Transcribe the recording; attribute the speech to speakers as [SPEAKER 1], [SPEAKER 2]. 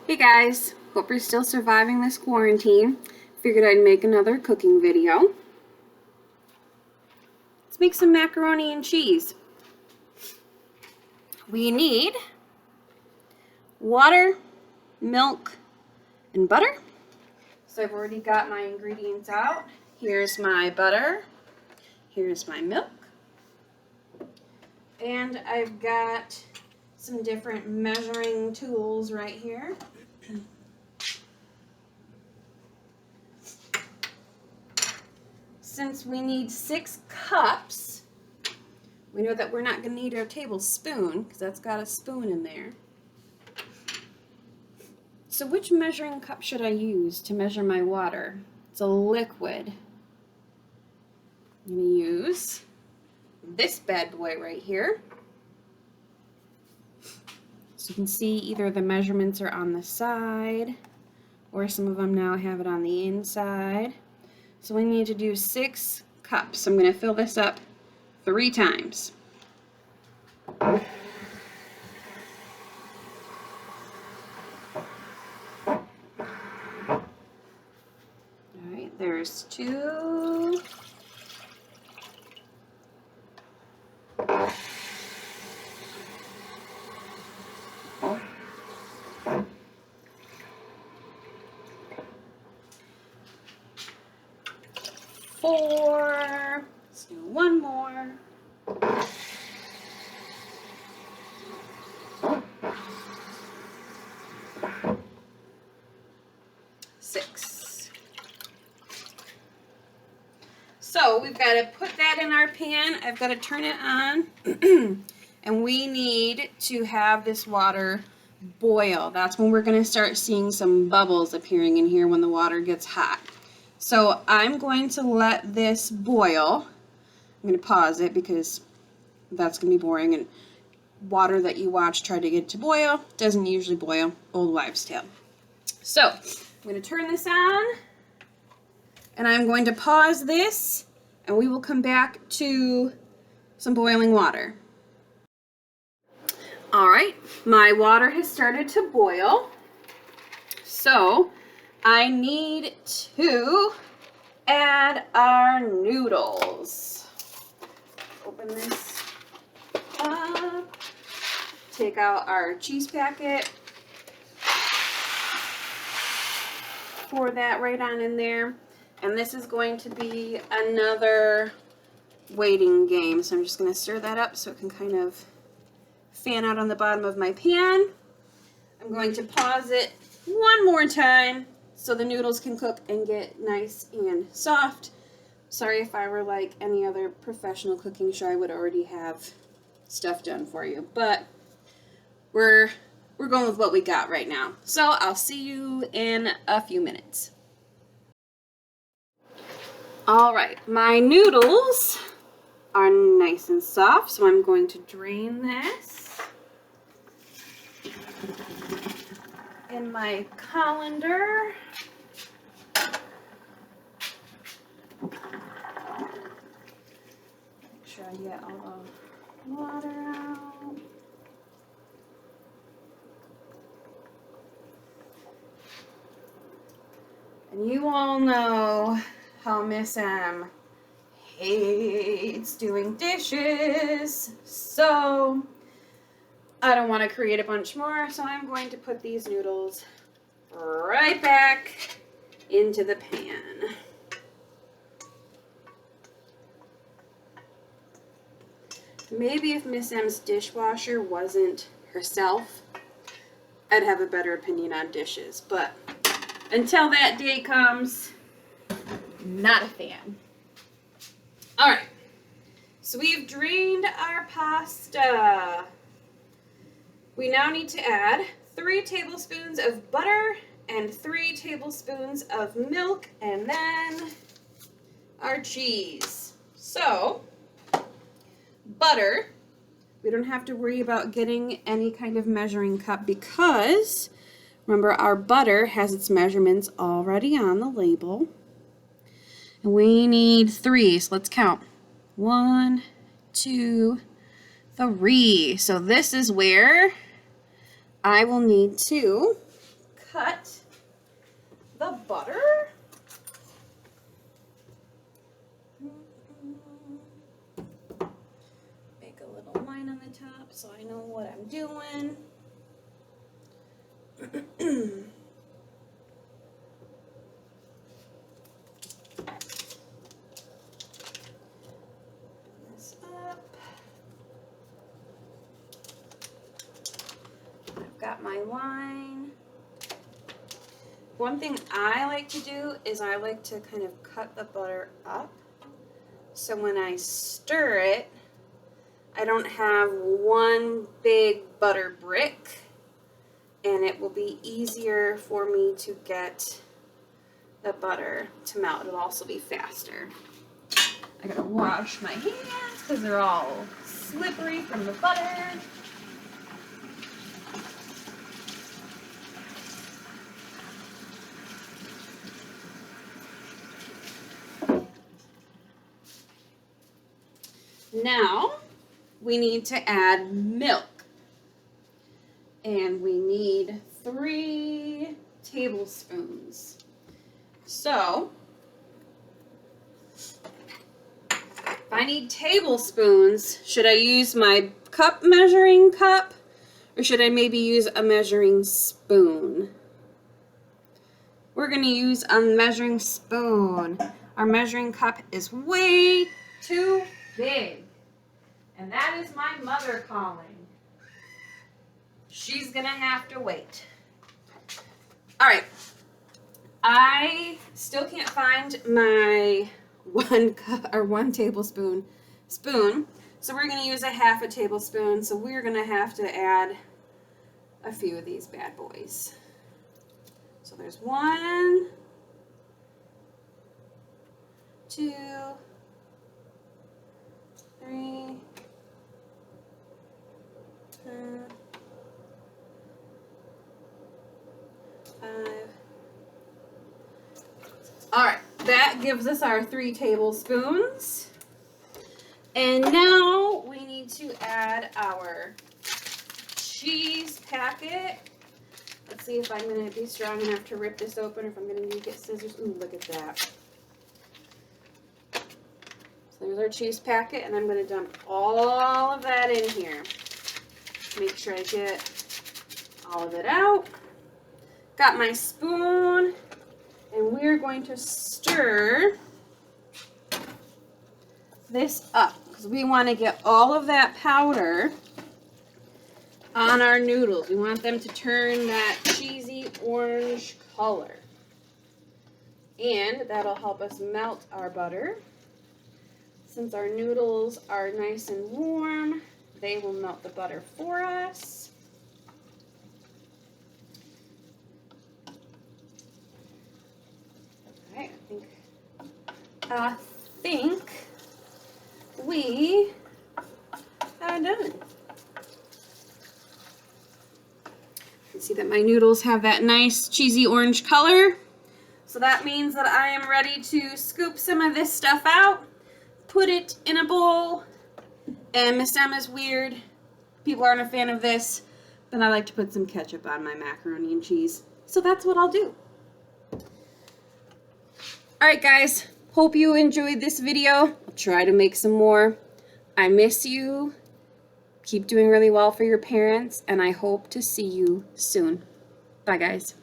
[SPEAKER 1] Hey guys, hope you're still surviving this quarantine. Figured I'd make another cooking video. Let's make some macaroni and cheese. We need water, milk, and butter. So I've already got my ingredients out. Here's my butter. Here's my milk. And I've got some different measuring tools right here. Since we need 6 cups, we know that we're not going to need our tablespoon because that's got a spoon in there. So which measuring cup should I use to measure my water? It's a liquid. I'm going to use this bad boy right here. So you can see either the measurements are on the side or some of them now have it on the inside. So we need to do 6 cups. I'm going to fill this up 3 times. All right, there's 2. Four. Let's do one more. 6. So we've got to put that in our pan. I've got to turn it on. And we need to have this water boil. That's when we're going to start seeing some bubbles appearing in here when the water gets hot. So I'm going to let this boil. I'm going to pause it because that's going to be boring, and water that you watch try to get to boil doesn't usually boil. Old wives' tale. So I'm going to turn this on, and I'm going to pause this, and we will come back to some boiling water. All right, my water has started to boil, so I need to add our noodles. Open this up, take out our cheese packet, pour that right on in there, and this is going to be another waiting game. So I'm just going to stir that up so it can kind of fan out on the bottom of my pan. I'm going to pause it one more time so the noodles can cook and get nice and soft. Sorry, if I were like any other professional cooking show, I would already have stuff done for you, but we're going with what we got right now. So I'll see you in a few minutes. All right, my noodles are nice and soft, so I'm going to drain this in my colander. Make sure I get all the water out. And you all know how Miss M hates doing dishes, so I don't want to create a bunch more, so I'm going to put these noodles right back into the pan. Maybe if Miss M's dishwasher wasn't herself, I'd have a better opinion on dishes, but until that day comes, not a fan. All right, so we've drained our pasta. We now need to add 3 tablespoons of butter and 3 tablespoons of milk, and then our cheese. So, butter, we don't have to worry about getting any kind of measuring cup because, remember, our butter has its measurements already on the label. And we need 3, so let's count. 1, 2, 3. So this is where I will need to cut the butter. Make a little line on the top so I know what I'm doing. This up. I've got my line. One thing I like to do is I like to kind of cut the butter up so when I stir it, I don't have one big butter brick, and it will be easier for me to get the butter to melt. It'll also be faster. I gotta wash my hands because they're all slippery from the butter. Now we need to add milk, and we need 3 tablespoons. So if I need tablespoons, should I use my measuring cup, or should I maybe use a measuring spoon? We're gonna use a measuring spoon. Our measuring cup is way too big. And that is my mother calling. She's gonna have to wait. All right. I still can't find my 1 tablespoon spoon. So we're gonna use a 1/2 tablespoon. So we're gonna have to add a few of these bad boys. So there's 1, 2, 3, 5. All right, that gives us our 3 tablespoons. And now we need to add our cheese packet. Let's see if I'm going to be strong enough to rip this open, or if I'm going to need to get scissors. Ooh, look at that. So there's our cheese packet, and I'm going to dump all of that in here. Make sure I get all of it out. Got my spoon, and we're going to stir this up because we want to get all of that powder on our noodles. We want them to turn that cheesy orange color, and that'll help us melt our butter. Since our noodles are nice and warm, they will melt the butter for us. Okay, I think we are done. You can see that my noodles have that nice cheesy orange color. So that means that I am ready to scoop some of this stuff out, put it in a bowl. And Miss Emma's weird. People aren't a fan of this, but I like to put some ketchup on my macaroni and cheese. So that's what I'll do. Alright guys, hope you enjoyed this video. I'll try to make some more. I miss you. Keep doing really well for your parents, and I hope to see you soon. Bye guys.